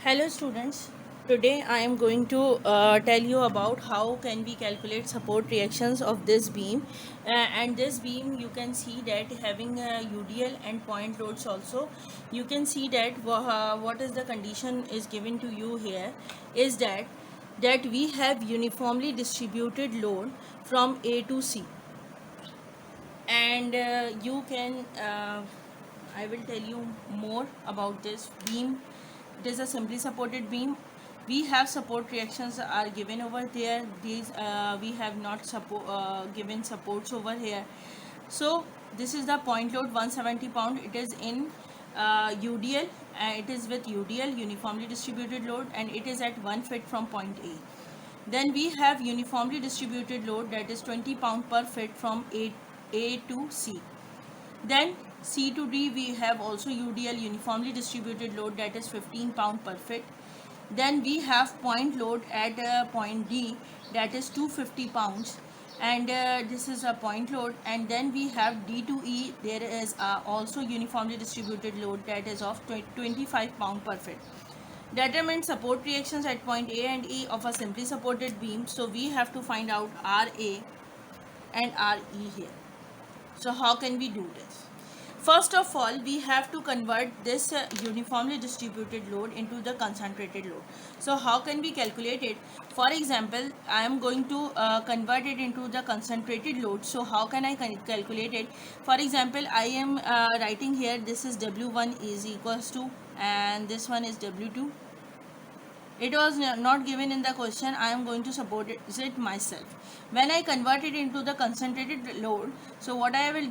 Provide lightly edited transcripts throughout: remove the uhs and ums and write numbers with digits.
Hello students, today I am going to tell you about how can we calculate support reactions of this beam. And this beam you can see that having UDL and point loads also. You can see that what is the condition is given to you here is that we have uniformly distributed load from A to C, and you can I will tell you more about this beam. It is a simply supported beam. We have support reactions are given over there. These we have not given supports over here. So this is the point load 170 pound. It is in UDL. It is with UDL, uniformly distributed load, and it is at 1 foot from point A. Then we have uniformly distributed load, that is 20 pound per foot from A to C. Then C to D we have also UDL, uniformly distributed load, that is 15 pound per foot. Then we have point load at point D, that is 250 pounds, and this is a point load. And then we have D to E, there is also uniformly distributed load, that is of 25 pound per foot. Determine support reactions at point A and E of a simply supported beam. So we have to find out RA and RE here. So how can we do this? First of all, we have to convert this uniformly distributed load into the concentrated load. So how can we calculate it? For example, I am going to convert it into the concentrated load. So how can I calculate it? For example, I am writing here, this is W1 is equals to, and this one is W2. It was not given in the question. I am going to support it myself. When I convert it into the concentrated load, so what I will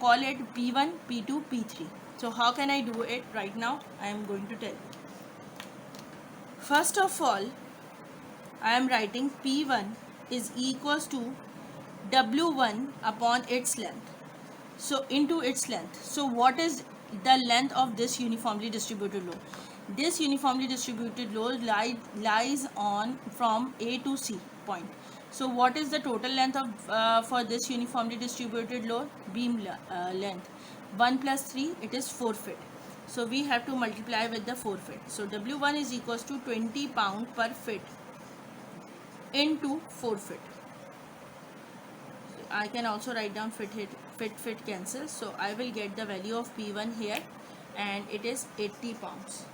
call it P1, P2, P3. So how can I do it right now? I am going to tell you. First of all, I am writing P1 is equals to W1 upon its length. So into its length. So what is the length of this uniformly distributed load? This uniformly distributed load lies on from A to C point. So what is the total length of for this uniformly distributed load? Beam length 1 plus 3, it is 4 feet. So we have to multiply with the 4 feet. So W1 is equals to 20 pound per foot into 4 feet. I can also write down fit cancel. So I will get the value of P1 here, and it is 80 pounds.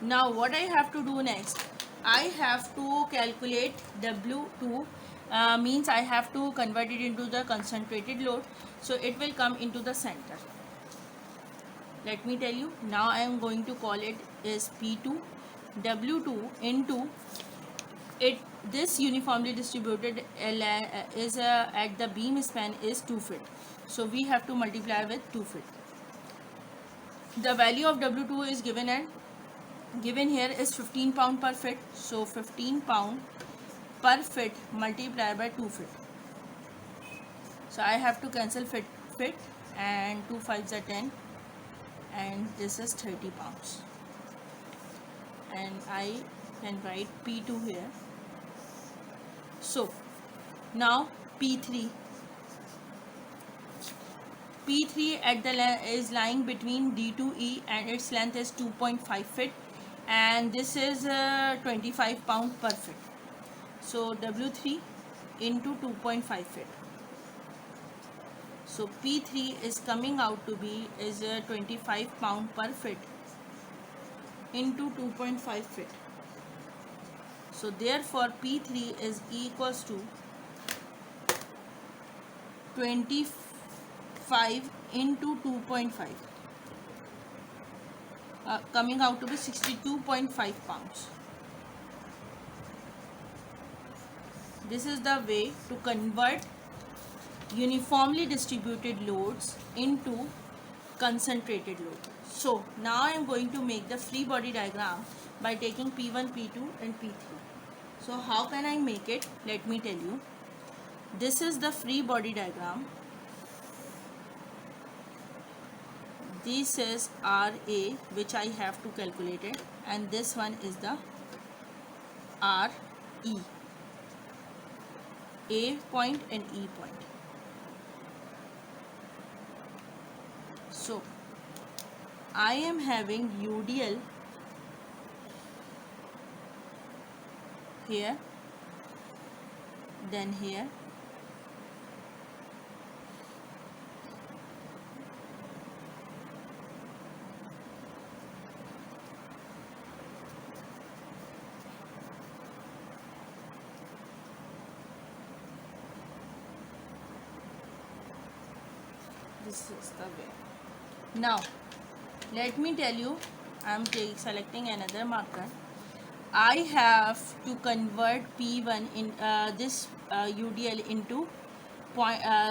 Now what I have to do next, I have to calculate W2, means I have to convert it into the concentrated load. So it will come into the center. Let me tell you, now I am going to call it is P2, W2 into it. This uniformly distributed is at the beam span is 2 feet. So we have to multiply with 2 feet. The value of W2 is given here is 15 pound per foot. So 15 pound per foot multiplied by 2 feet. So I have to cancel feet, and 2 5s are 10, and this is 30 pounds. And I can write P2 here. So now P3 at the is lying between D to E, and its length is 2.5 feet, and this is 25 pound per foot. So W3 into 2.5 feet. So P3 is coming out to be is 25 pound per foot into 2.5 feet. So therefore P3 is equals to 25 into 2.5, coming out to be 62.5 pounds. This is the way to convert uniformly distributed loads into concentrated load. So now I am going to make the free body diagram by taking P1, P2 and P3. So how can I make it? Let me tell you. This is the free body diagram. This is RA, which I have to calculate it, and this one is the RE, A point and E point. So I am having UDL here, then here, this is the way. Now let me tell you, I am selecting another marker. I have to convert P1 in this UDL into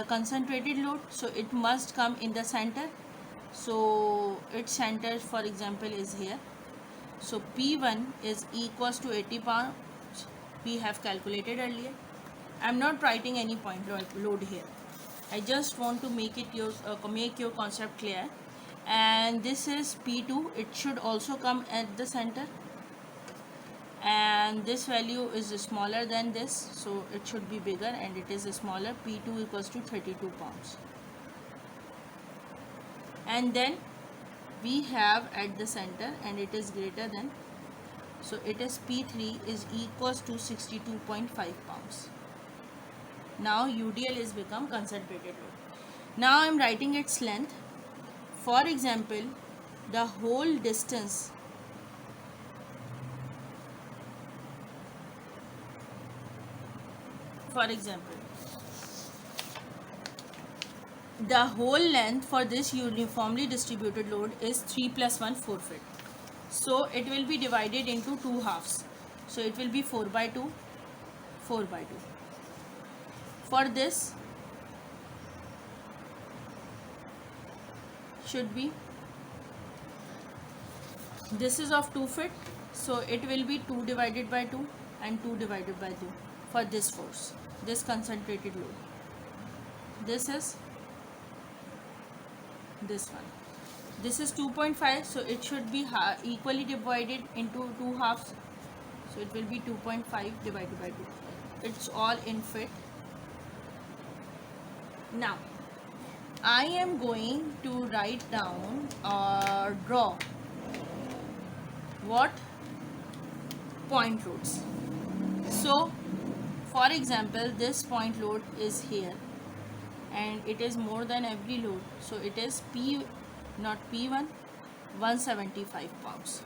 concentrated load, so it must come in the center. So its center, for example, is here. So P1 is equals to 80 pounds. We have calculated earlier. I am not writing any point load here. I just want to make your concept clear. And this is P2. It should also come at the center. And this value is smaller than this, so it should be bigger, and it is smaller. P2 equals to 32 pounds. And then we have at the center, and it is greater than, so it is P3 is equals to 62.5 pounds. Now UDL is become concentrated load. Now I am writing its length. For example, the whole distance the whole length for this uniformly distributed load is 3 plus 1, 4 feet. So it will be divided into two halves. So it will be 4 by 2, 4 by 2. For this should be, this is of 2 feet, so it will be 2 divided by 2 and 2 divided by 2 for this force, this concentrated load. This is this one. This is 2.5, so it should be equally divided into two halves. So it will be 2.5 divided by 2. It's all in feet. Now I am going to write down or draw what point loads. So for example, this point load is here, and it is more than every load, so it is P, not P1, 175 pounds.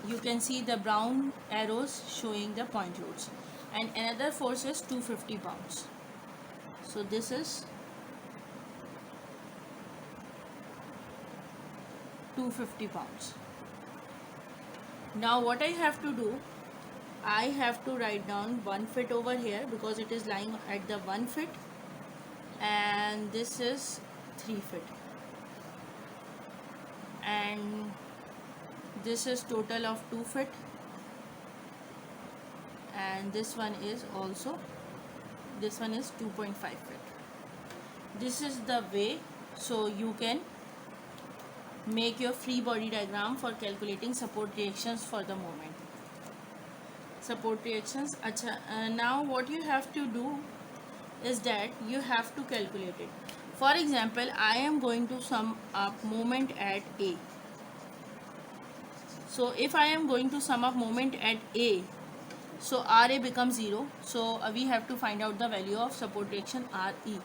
You can see the brown arrows showing the point loads, and another force is 250 pounds. So this is 250 pounds. Now what I have to do, I have to write down 1 foot over here because it is lying at the 1 foot, and this is 3 feet, and this is total of 2 feet, and this one is also, this one is 2.5 feet. This is the way, so you can make your free body diagram for calculating support reactions for the moment. Support reactions. Now what you have to do is that you have to calculate it. For example, I am going to sum up moment at A. So if I am going to sum up moment at A, so RA becomes 0. So we have to find out the value of support reaction RE.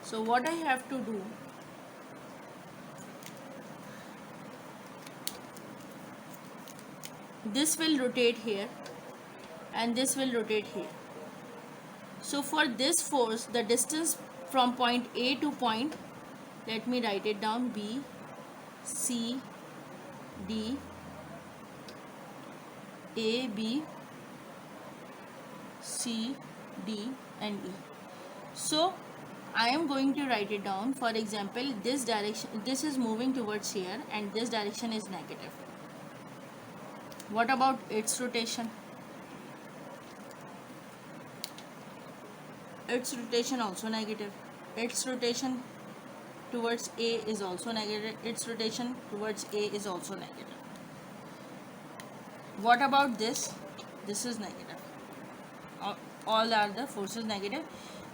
So what I have to do, this will rotate here and this will rotate here. So for this force, the distance from point A to point, let me write it down, B, C, D, A, B, C, D and E. So I am going to write it down. For example, this direction, this is moving towards here and this direction is negative. What about its rotation? Its rotation also negative. Its rotation towards A is also negative. Its rotation towards A is also negative. What about this? This is negative. All are the forces negative,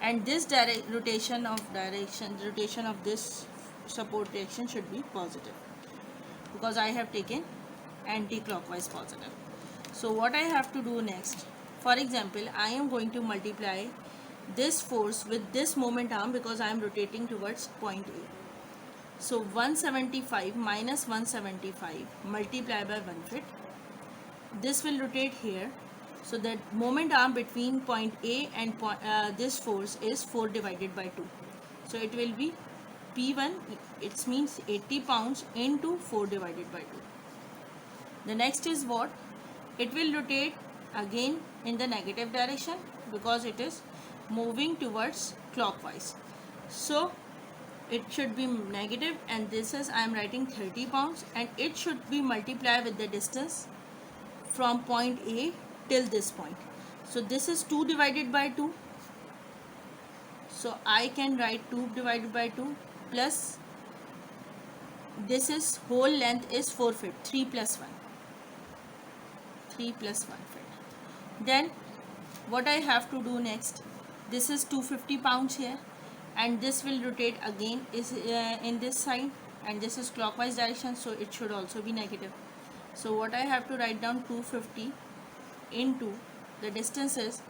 and this rotation of this support reaction should be positive. because I have taken anti-clockwise positive. So what I have to do next, for example, I am going to multiply this force with this moment arm because I am rotating towards point A. So 175 minus 175 multiply by 1 foot. This will rotate here. So the moment arm between point A and this force is 4 divided by 2. So it will be P1, it means 80 pounds into 4 divided by 2. The next is what? It will rotate again in the negative direction because it is moving towards clockwise. So it should be negative, and this is, I am writing 30 pounds, and it should be multiplied with the distance from point A till this point. So this is 2 divided by 2. So I can write 2 divided by 2 plus this is whole length is 4 feet, 3 plus 1. 3 plus 1 feet. Then what I have to do next, this is 250 pounds here, and this will rotate again is in this side, and this is clockwise direction, so it should also be negative. So what I have to write down, 250 into the distance is,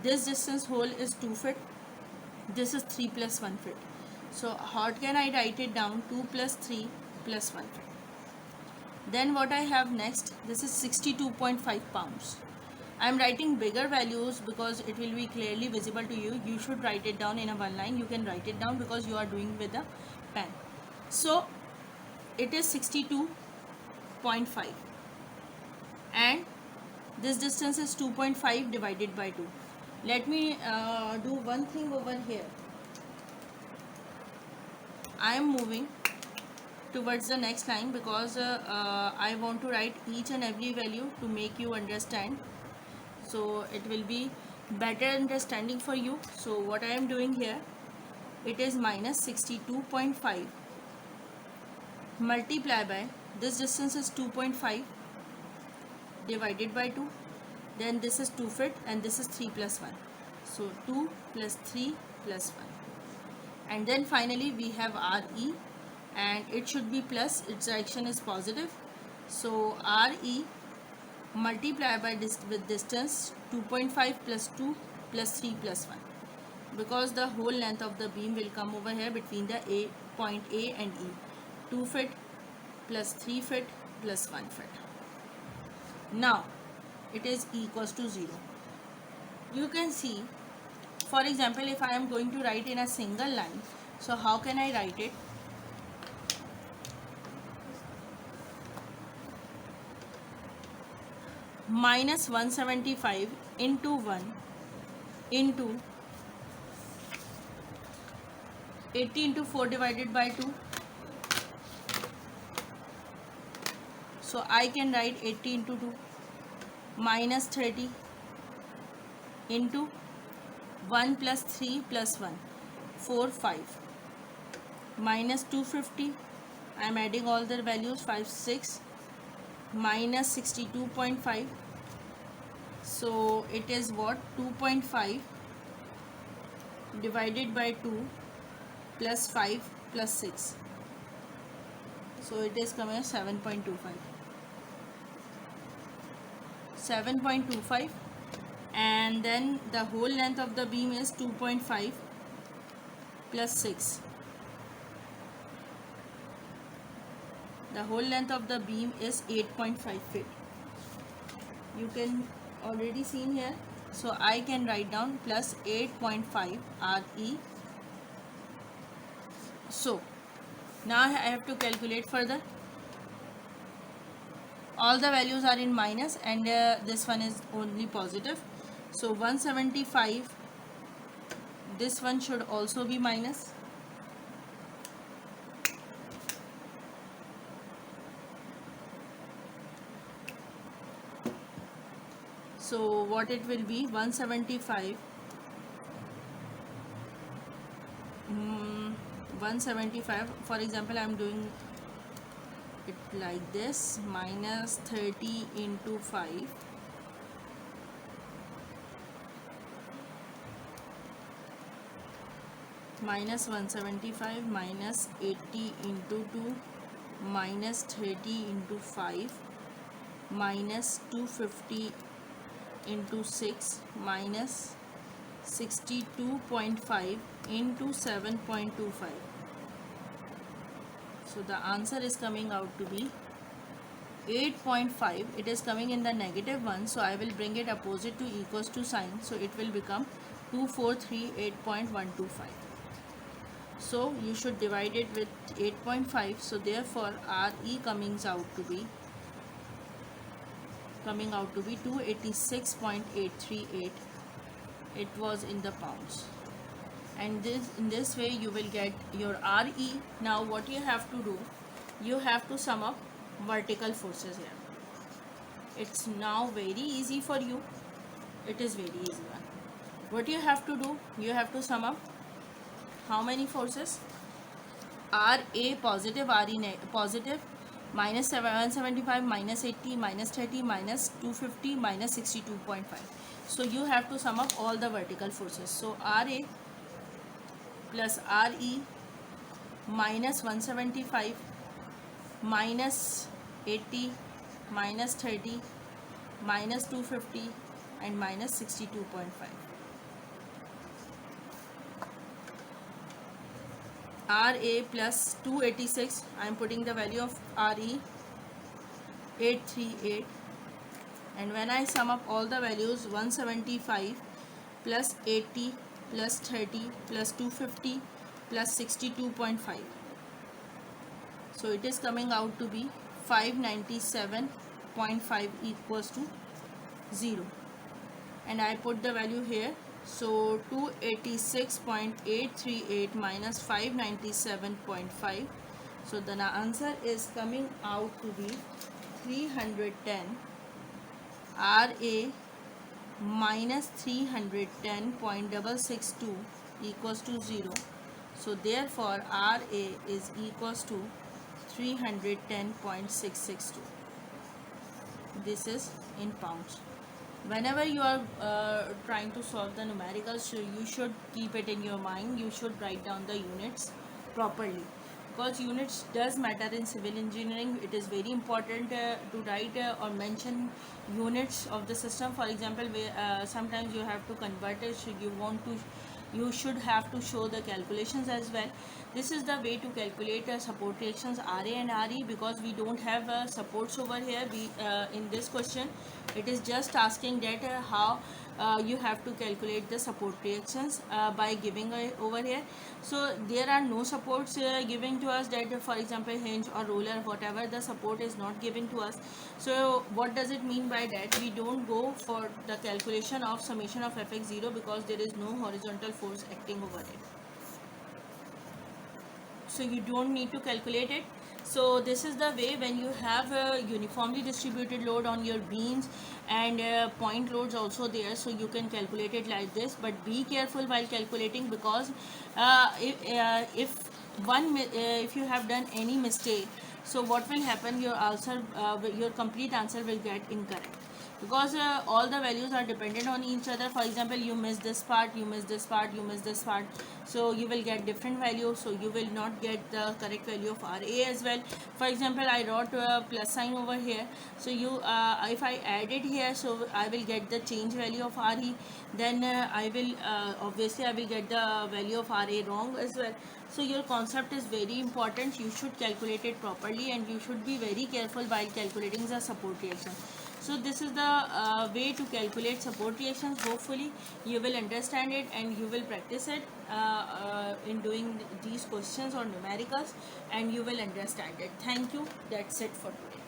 this distance whole is 2 feet, this is 3 plus 1 feet. So how can I write it down? 2 plus 3 plus 1 feet. Then what I have next, this is 62.5 pounds. I am writing bigger values because it will be clearly visible to you. You should write it down in a one line. You can write it down because you are doing with a pen. So it is 62.5, and this distance is 2.5 divided by 2. Let me do one thing over here. I am moving towards the next line because I want to write each and every value to make you understand, so it will be better understanding for you. So what I am doing here, it is minus 62.5 multiply by, this distance is 2.5 divided by 2, then this is 2 feet, and this is 3 plus 1. So 2 plus 3 plus 1, and then finally we have RE, and it should be plus, its direction is positive. So RE multiply by with distance 2.5 plus 2 plus 3 plus 1, because the whole length of the beam will come over here between the point A and E. 2 feet plus 3 feet plus 1 feet. Now it is equals to 0. You can see, for example, if I am going to write in a single line, so how can I write it? Minus 175 into 1 into 80 into 4 divided by 2. So I can write 80 into 2 minus 30 into 1 plus 3 plus 1, 4, 5, minus 250. I am adding all the values, 5, 6, minus 62.5. So it is what? 2.5 divided by 2 plus 5 plus 6. So it is coming as 7.25. 7.25, and then the whole length of the beam is 2.5 plus 6. The whole length of the beam is 8.5 feet. You can already seen here. So I can write down plus 8.5 RE. So now I have to calculate further. All the values are in minus, and this one is only positive. So 175, this one should also be minus. So what it will be, 175, 175, for example, I am doing it like this, minus 30 into 5 minus 175 minus 80 into 2 minus 30 into 5 minus 250 into 6 minus 62.5 into 7.25. So the answer is coming out to be 8.5. It is coming in the negative one, so I will bring it opposite to equals to sign, so it will become 2438.125. So you should divide it with 8.5, so therefore RE coming out to be 286.838. It was in the pounds, and in this way you will get your RE. Now what you have to do, you have to sum up vertical forces here. It's now very easy for you. It is very easy one. What you have to do, you have to sum up how many forces? RA positive, RE positive, minus 175, minus 80, minus 30, minus 250, minus 62.5. So you have to sum up all the vertical forces. So RA plus RE minus 175 minus 80 minus 30 minus 250 and minus 62.5. RA plus 286, I am putting the value of RE 838, and when I sum up all the values, 175 plus 80 plus 30 plus 250 plus 62.5, so it is coming out to be 597.5 equals to 0, and I put the value here. So 286.838 minus 597.5, so the answer is coming out to be 310. RA minus 310.662 equals to 0, so therefore RA is equals to 310.662. This is in pounds. Whenever you are trying to solve the numericals, you should keep it in your mind. You should write down the units properly, because units does matter in civil engineering. It is very important to write or mention units of the system. For example, sometimes you have to convert it, so you should have to show the calculations as well. This is the way to calculate support reactions RA and RE, because we don't have supports over here. In this question, it is just asking that how you have to calculate the support reactions by giving over here. So there are no supports given to us, that for example hinge or roller, whatever the support is not given to us. So what does it mean by that? We don't go for the calculation of summation of Fx0, because there is no horizontal force acting over it, so you don't need to calculate it. So this is the way when you have a uniformly distributed load on your beams and point loads also there, so you can calculate it like this. But be careful while calculating, because if you have done any mistake, so what will happen, your answer, your complete answer will get incorrect, because all the values are dependent on each other. For example, you miss this part, you miss this part, you miss this part, so you will get different values, so you will not get the correct value of RA as well. For example, I wrote a plus sign over here, so if I add it here, so I will get the change value of RE, then I will obviously I will get the value of RA wrong as well. So your concept is very important. You should calculate it properly, and you should be very careful while calculating the support reaction. So this is the way to calculate support reactions. Hopefully you will understand it, and you will practice it in doing these questions or numericals, and you will understand it. Thank you. That's it for today.